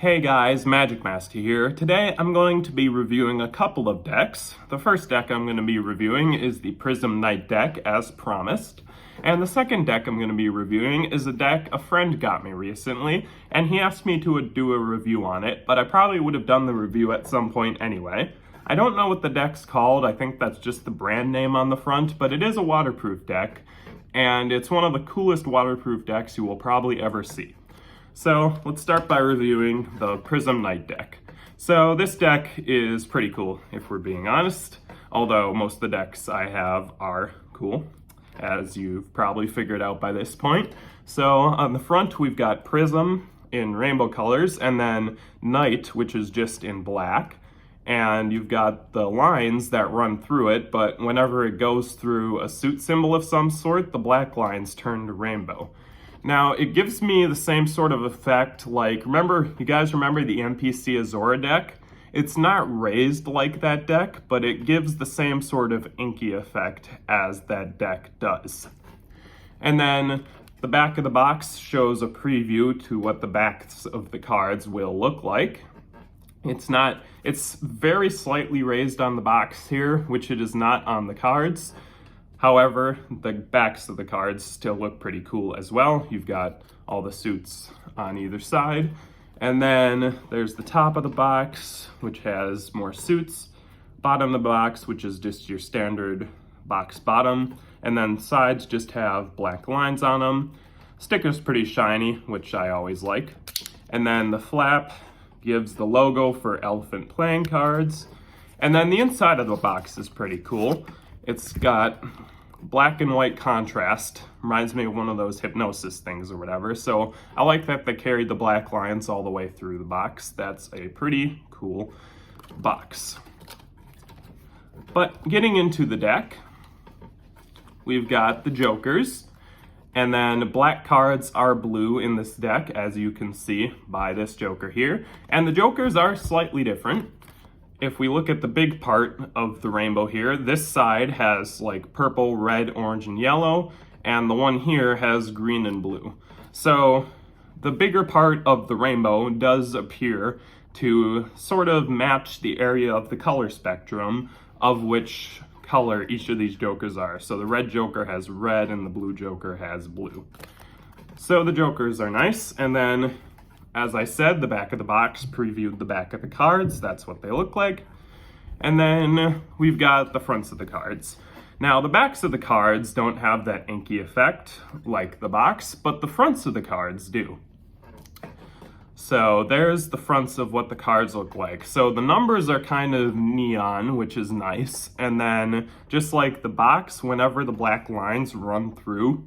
Hey guys, Magic Master here. Today I'm going to be reviewing a couple of decks. The first deck I'm going to be reviewing is the Prism Night deck, as promised. And the second deck I'm going to be reviewing is a deck a friend got me recently, and he asked me to do a review on it, but I probably would have done the review at some point anyway. I don't know what the deck's called, I think that's just the brand name on the front, but it is a waterproof deck, and it's one of the coolest waterproof decks you will probably ever see. So let's start by reviewing the Prism Night deck. So this deck is pretty cool, if we're being honest, although most of the decks I have are cool, as you've probably figured out by this point. So on the front we've got Prism in rainbow colors, and then Night, which is just in black, and you've got the lines that run through it, but whenever it goes through a suit symbol of some sort, the black lines turn to rainbow. Now, it gives me the same sort of effect, like, you guys remember the NPC Azora deck? It's not raised like that deck, but it gives the same sort of inky effect as that deck does. And then the back of the box shows a preview to what the backs of the cards will look like. It's very slightly raised on the box here, which it is not on the cards. However, the backs of the cards still look pretty cool as well. You've got all the suits on either side. And then there's the top of the box, which has more suits. Bottom of the box, which is just your standard box bottom. And then sides just have black lines on them. Sticker's pretty shiny, which I always like. And then the flap gives the logo for Elephant playing cards. And then the inside of the box is pretty cool. It's got black and white contrast. Reminds me of one of those hypnosis things or whatever. So I like that they carried the black lines all the way through the box. That's a pretty cool box. But getting into the deck, we've got the Jokers. And then black cards are blue in this deck, as you can see by this Joker here. And the Jokers are slightly different. If we look at the big part of the rainbow here, this side has like purple, red, orange, and yellow, and the one here has green and blue. So the bigger part of the rainbow does appear to sort of match the area of the color spectrum of which color each of these Jokers are. So the red Joker has red and the blue Joker has blue. So the Jokers are nice, and then as I said, the back of the box previewed the back of the cards. That's what they look like. And then we've got the fronts of the cards. Now, the backs of the cards don't have that inky effect like the box, but the fronts of the cards do. So there's the fronts of what the cards look like. So the numbers are kind of neon, which is nice. And then just like the box, whenever the black lines run through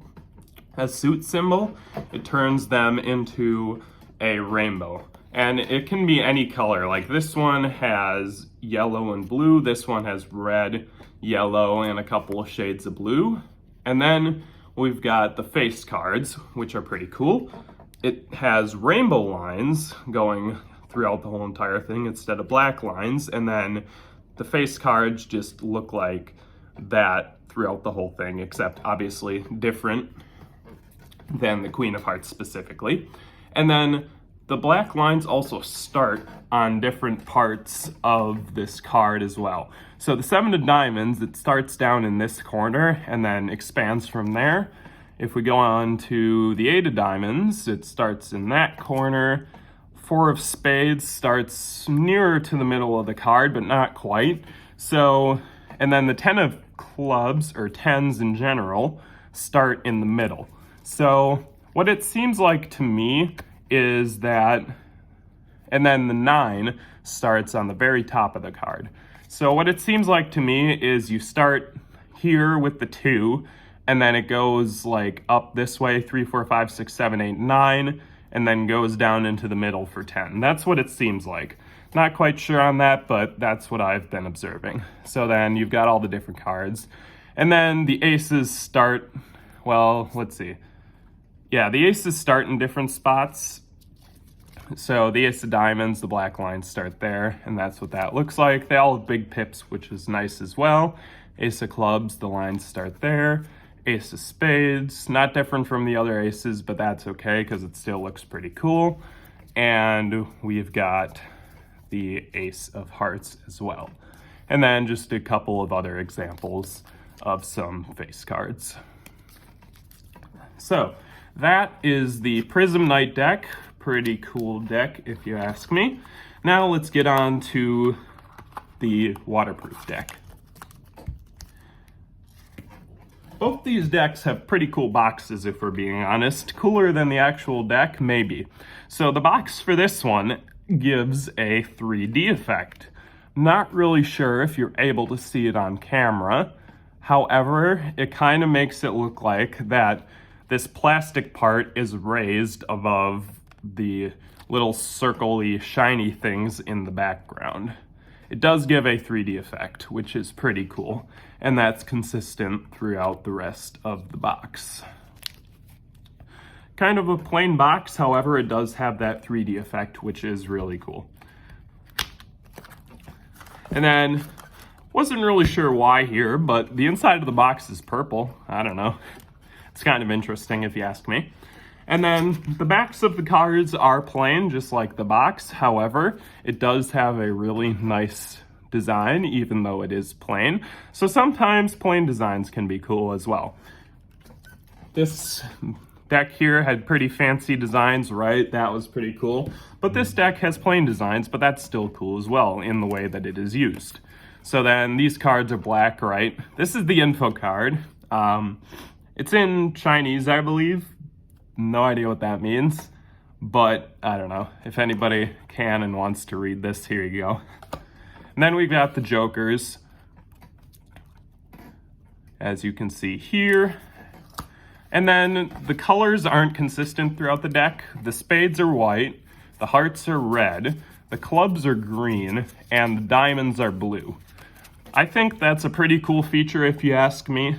a suit symbol, it turns them into a rainbow, and it can be any color. Like this one has yellow and blue, this one has red, yellow, and a couple of shades of blue. And then we've got the face cards, which are pretty cool. It has rainbow lines going throughout the whole entire thing instead of black lines, and then the face cards just look like that throughout the whole thing, except obviously different than the Queen of Hearts specifically. And then the black lines also start on different parts of this card as well. So the 7 of diamonds, it starts down in this corner and then expands from there. If we go on to the 8 of diamonds, it starts in that corner. 4 of spades starts nearer to the middle of the card, but not quite. So, and then the 10 of clubs, or 10s in general, start in the middle. So what it seems like to me is that, and then the 9 starts on the very top of the card. So what it seems like to me is you start here with the 2, and then it goes like up this way, 3, 4, 5, 6, 7, 8, 9, and then goes down into the middle for 10. That's what it seems like. Not quite sure on that, but that's what I've been observing. So then you've got all the different cards. And then the aces start, well, let's see. Yeah, the aces start in different spots. So the ace of diamonds, the black lines start there, and that's what that looks like. They all have big pips, which is nice as well. Ace of clubs, the lines start there. Ace of spades, not different from the other aces, but that's okay because it still looks pretty cool. and we've got the Ace of Hearts as well. And then just a couple of other examples of some face cards. So that is the Prism Night deck. Pretty cool deck if you ask me. Now let's get on to the waterproof deck. Both these decks have pretty cool boxes, if we're being honest. Cooler than the actual deck, maybe. So the box for this one gives a 3D effect. Not really sure if you're able to see it on camera. However, it kind of makes it look like that this plastic part is raised above the little circle-y shiny things in the background. It does give a 3D effect, which is pretty cool, and that's consistent throughout the rest of the box. Kind of a plain box, however, it does have that 3D effect, which is really cool. And then, wasn't really sure why here, but the inside of the box is purple. I don't know. It's kind of interesting if you ask me. And then the backs of the cards are plain, just like the box. However, it does have a really nice design, even though it is plain. So sometimes plain designs can be cool as well. This deck here had pretty fancy designs, right? That was pretty cool. But this deck has plain designs, but that's still cool as well in the way that it is used. So then these cards are black, right? This is the info card. It's in Chinese, I believe. No idea what that means, but I don't know. If anybody can and wants to read this, here you go. And then we've got the jokers, as you can see here. And then the colors aren't consistent throughout the deck. The spades are white, the hearts are red, the clubs are green, and the diamonds are blue. I think that's a pretty cool feature if you ask me,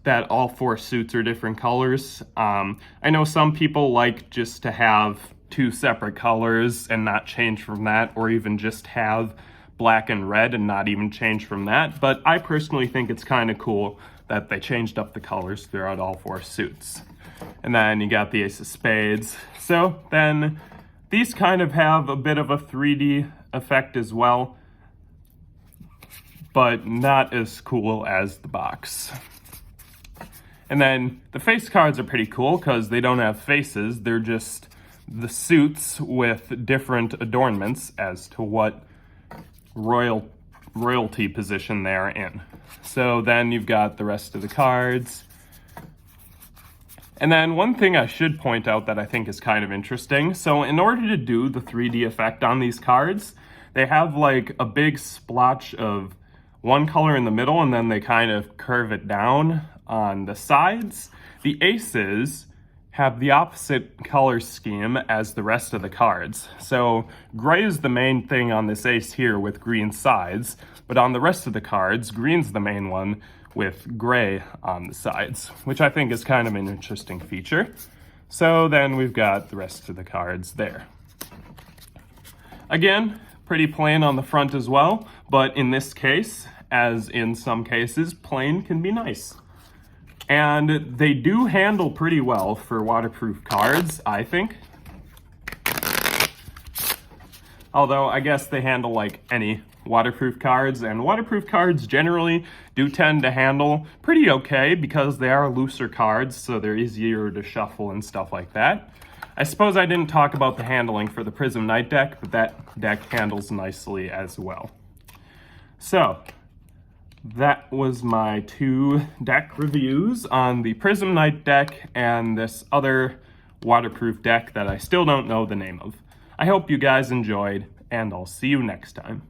that all four suits are different colors. I know some people like just to have two separate colors and not change from that, or even just have black and red and not even change from that, but I personally think it's kind of cool that they changed up the colors throughout all four suits. And then you got the Ace of Spades. So then these kind of have a bit of a 3D effect as well, but not as cool as the box. And then the face cards are pretty cool because they don't have faces. They're just the suits with different adornments as to what royalty position they're in. So then you've got the rest of the cards. And then one thing I should point out that I think is kind of interesting. So in order to do the 3D effect on these cards, they have like a big splotch of one color in the middle, and then they kind of curve it down on the sides. The aces have the opposite color scheme as the rest of the cards. So gray is the main thing on this ace here with green sides, but on the rest of the cards, green's the main one with gray on the sides, which I think is kind of an interesting feature. So then we've got the rest of the cards there. Again, pretty plain on the front as well, but in this case, as in some cases, plain can be nice. And they do handle pretty well for waterproof cards, I think. Although I guess they handle like any waterproof cards, and waterproof cards generally do tend to handle pretty okay because they are looser cards, so they're easier to shuffle and stuff like that. I suppose I didn't talk about the handling for the Prism Night deck, but that deck handles nicely as well. So that was my 2 deck reviews on the Prism Night deck and this other waterproof deck that I still don't know the name of. I hope you guys enjoyed, and I'll see you next time.